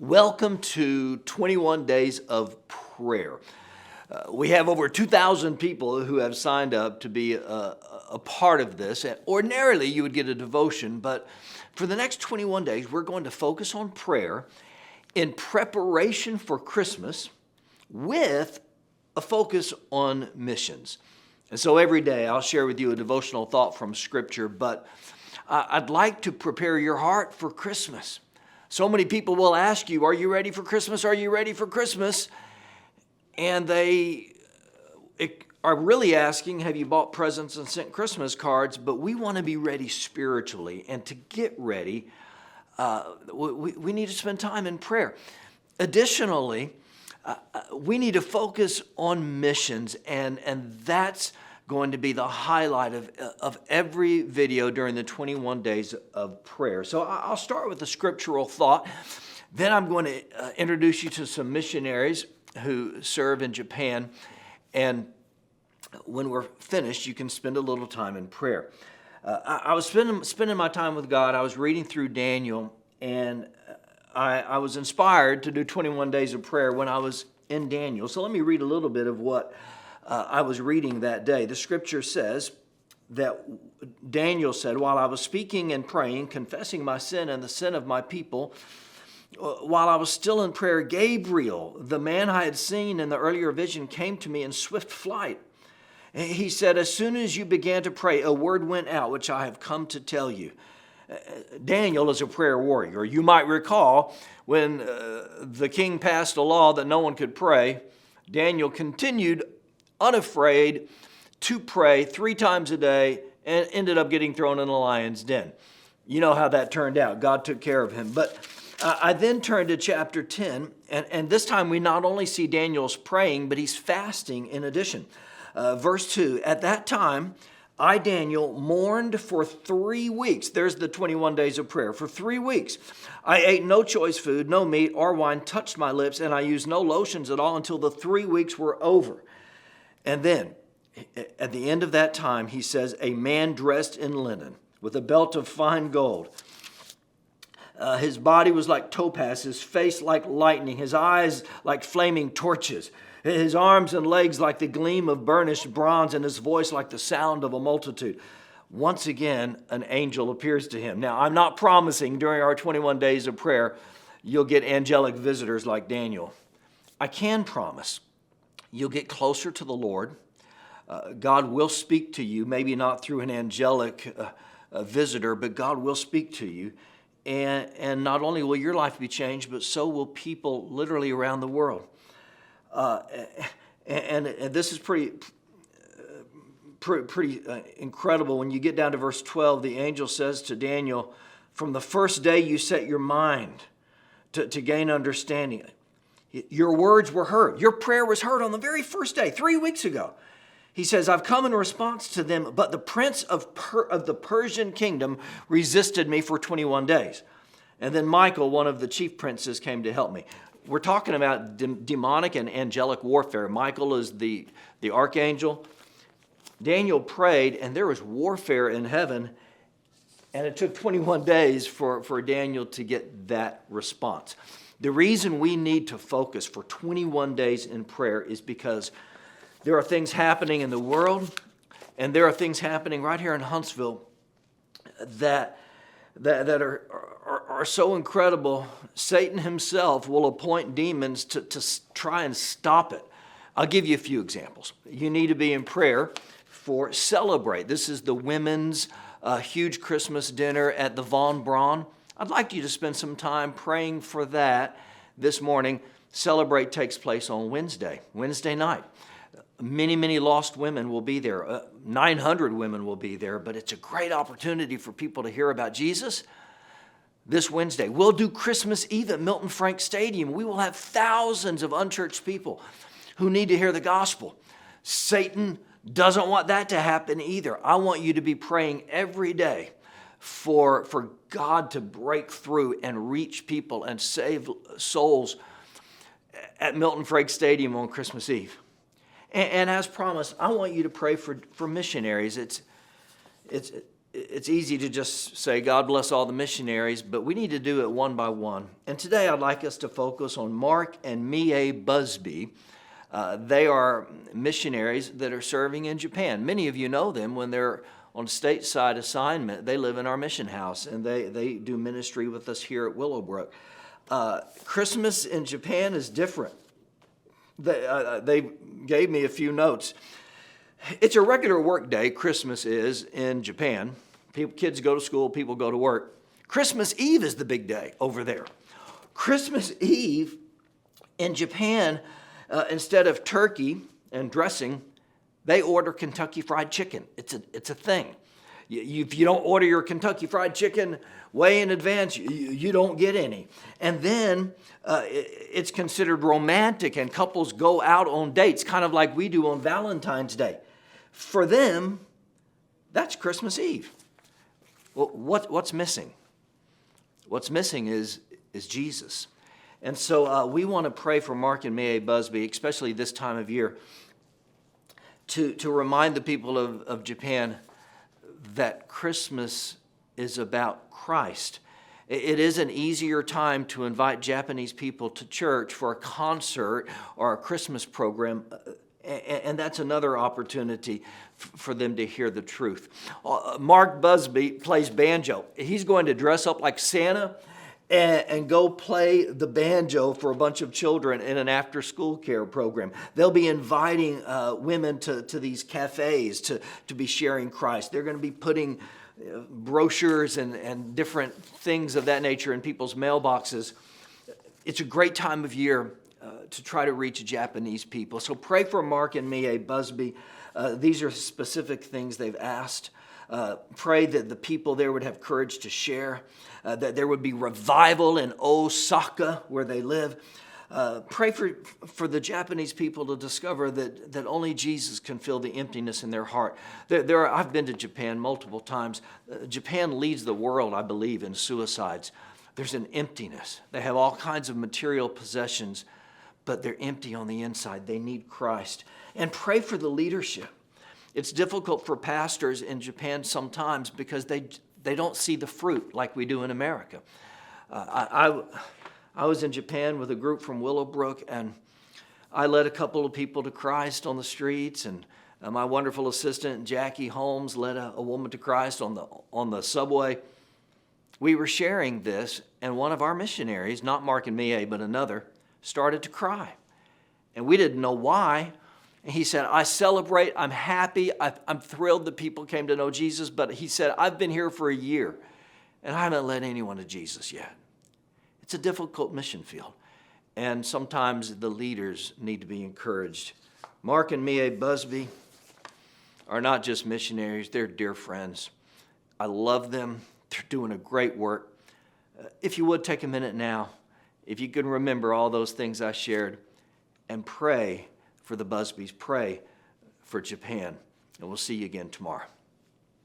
Welcome to 21 Days of Prayer. We have over 2,000 people who have signed up to be a part of this. And ordinarily, you would get a devotion, but for the next 21 days, we're going to focus on prayer in preparation for Christmas with a focus on missions. And so every day, I'll share with you a devotional thought from Scripture, but I'd like to prepare your heart for Christmas. So many people will ask you, are you ready for Christmas? Are you ready for Christmas? And they are really asking, have you bought presents and sent Christmas cards? But we want to be ready spiritually. And to get ready, we need to spend time in prayer. Additionally, we need to focus on missions. And that's going to be the highlight of every video during the 21 days of prayer. So I'll start with a scriptural thought. Then I'm going to introduce you to some missionaries who serve in Japan. And when we're finished, you can spend a little time in prayer. I was spending my time with God. I was reading through Daniel, and I was inspired to do 21 days of prayer when I was in Daniel. So let me read a little bit of what I was reading that day. The scripture says that Daniel said, while I was speaking and praying, confessing my sin and the sin of my people, while I was still in prayer, Gabriel, the man I had seen in the earlier vision, came to me in swift flight. He said, as soon as you began to pray, a word went out, which I have come to tell you. Daniel is a prayer warrior. You might recall when the king passed a law that no one could pray, Daniel continued unafraid to pray 3 times a day and ended up getting thrown in a lion's den. You know how that turned out. God took care of him. But I then turned to chapter 10, and this time we not only see Daniel's praying, but he's fasting in addition. Verse 2, at that time, I, Daniel, mourned for 3 weeks. There's the 21 days of prayer. For 3 weeks, I ate no choice food, no meat or wine touched my lips, and I used no lotions at all until the 3 weeks were over. And then, at the end of that time, he says, a man dressed in linen with a belt of fine gold. His body was like topaz, his face like lightning, his eyes like flaming torches, his arms and legs like the gleam of burnished bronze, and his voice like the sound of a multitude. Once again, an angel appears to him. Now, I'm not promising during our 21 days of prayer you'll get angelic visitors like Daniel. I can promise you'll get closer to the Lord. God will speak to you, maybe not through an angelic visitor, but God will speak to you. And not only will your life be changed, but so will people literally around the world. And this is pretty incredible. When you get down to verse 12, the angel says to Daniel, from the first day you set your mind to gain understanding, your words were heard. Your prayer was heard on the very first day, 3 weeks ago. He says, I've come in response to them, but the prince of the Persian kingdom resisted me for 21 days. And then Michael, one of the chief princes, came to help me. We're talking about demonic and angelic warfare. Michael is the archangel. Daniel prayed, and there was warfare in heaven. And it took 21 days for Daniel to get that response. The reason we need to focus for 21 days in prayer is because there are things happening in the world, and there are things happening right here in Huntsville that are so incredible. Satan himself will appoint demons to try and stop it. I'll give you a few examples. You need to be in prayer for Celebrate. This is the women's huge Christmas dinner at the Von Braun. I'd like you to spend some time praying for that this morning. Celebrate takes place on Wednesday night. Many lost women will be there. 900 women will be there, but it's a great opportunity for people to hear about Jesus this Wednesday. We'll do Christmas Eve at Milton Frank Stadium. We will have thousands of unchurched people who need to hear the gospel. Satan doesn't want that to happen either. I want you to be praying every day for God to break through and reach people and save souls at Milton Frank Stadium on Christmas Eve. And as promised, I want you to pray for missionaries. It's it's easy to just say, God bless all the missionaries, but we need to do it one by one. And today I'd like us to focus on Mark and Mie Busby. They are missionaries that are serving in Japan. Many of you know them when they're on stateside assignment. They live in our mission house, and they do ministry with us here at Willowbrook. Christmas in Japan is different. They gave me a few notes. It's a regular work day, Christmas is, in Japan. Kids go to school, people go to work. Christmas Eve is the big day over there. Christmas Eve in Japan, instead of turkey and dressing, they order Kentucky Fried Chicken. It's a thing. If you don't order your Kentucky Fried Chicken way in advance, you don't get any. And then it's considered romantic, and couples go out on dates, kind of like we do on Valentine's Day. For them, that's Christmas Eve. Well, what's missing? What's missing is Jesus. And so we want to pray for Mark and Mie Busby, especially this time of year, to remind the people of Japan that Christmas is about Christ. It is an easier time to invite Japanese people to church for a concert or a Christmas program, and that's another opportunity for them to hear the truth. Mark Busby plays banjo. He's going to dress up like Santa and go play the banjo for a bunch of children in an after-school care program. They'll be inviting women to these cafes to be sharing Christ. They're going to be putting brochures and different things of that nature in people's mailboxes. It's a great time of year to try to reach Japanese people. So pray for Mark and Mie Busby. These are specific things they've asked. Pray that the people there would have courage to share, that there would be revival in Osaka where they live. Pray for the Japanese people to discover that only Jesus can fill the emptiness in their heart. I've been to Japan multiple times. Japan leads the world, I believe, in suicides. There's an emptiness. They have all kinds of material possessions, but they're empty on the inside. They need Christ. And pray for the leadership. It's difficult for pastors in Japan sometimes because they don't see the fruit like we do in America. I was in Japan with a group from Willowbrook, and I led a couple of people to Christ on the streets, and my wonderful assistant, Jackie Holmes, led a woman to Christ on the subway. We were sharing this, and one of our missionaries, not Mark and Mie, but another, started to cry. And we didn't know why. And he said, I celebrate, I'm happy, I'm thrilled that people came to know Jesus, but he said, I've been here for a year, and I haven't led anyone to Jesus yet. It's a difficult mission field, and sometimes the leaders need to be encouraged. Mark and Mie Busby are not just missionaries, they're dear friends. I love them. They're doing a great work. If you would, take a minute now, if you can remember all those things I shared, and pray for the Busbys, pray for Japan, and we'll see you again tomorrow.